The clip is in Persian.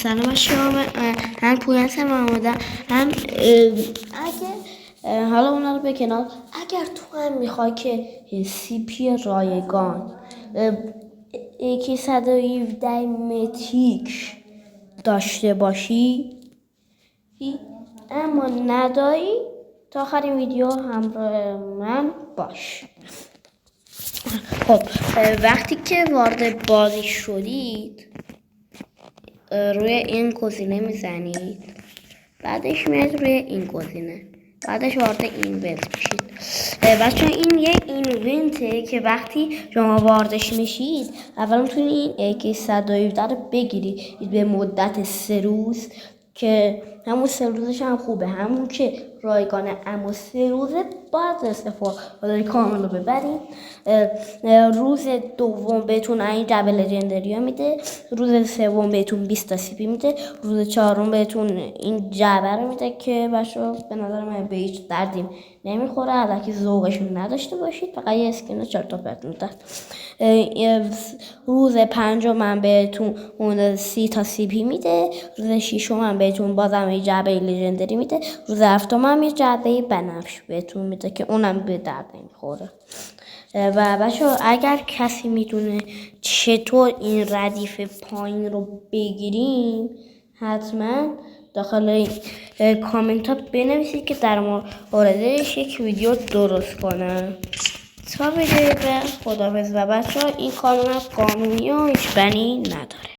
سلام بچه ها، هم پویان هستم و آمدم هم اگه حالا اونا رو به کنار، اگر تو هم میخوای که سی پی رایگان یکی 117 متریک داشته باشی اما نداری، تا آخرین ویدیو همراه من باش. خب وقتی که وارد بازی شدید روی این گزینه میزنید، بعدش میاد روی این گزینه، بعدش وارد ایونت میشید. بچه این یک ایونته که وقتی شما واردش میشید اول میتونید این AK 117 رو بگیرید به مدت 3 روز که همون 3 روزش هم خوبه، همون که رایگانه، اما 3 روزه باید استفاده کامل رو ببرید. روز دوم بهتون این جبل لژندری میده، روز سوم بهتون 20 تا سی پی میده، روز چهارم بهتون این جبل رو میده که بچه‌ها به نظر من به هیچ دردی نمیخوره، الکی ذوقشون نداشته باشید، فقط یه اسکین 4 تا پت میده. روز پنجم من بهتون اون 30 تا سی پی میده، روز ششم من بهتون بازم یه جعبه لژندری میده، روز هفتم هم یه جعبه بنفش بهتون میده که اونم به درد نمیخوره. و بچه‌ها اگر کسی میدونه چطور این ردیف پایین رو بگیریم، حتما داخل کامنت ها بنویسید که در موردش یک ویدیو درست کنم. تا ویدیو بعد خداحافظ. و بچه‌ها این کانال قانونی و هیچ بنی نداره.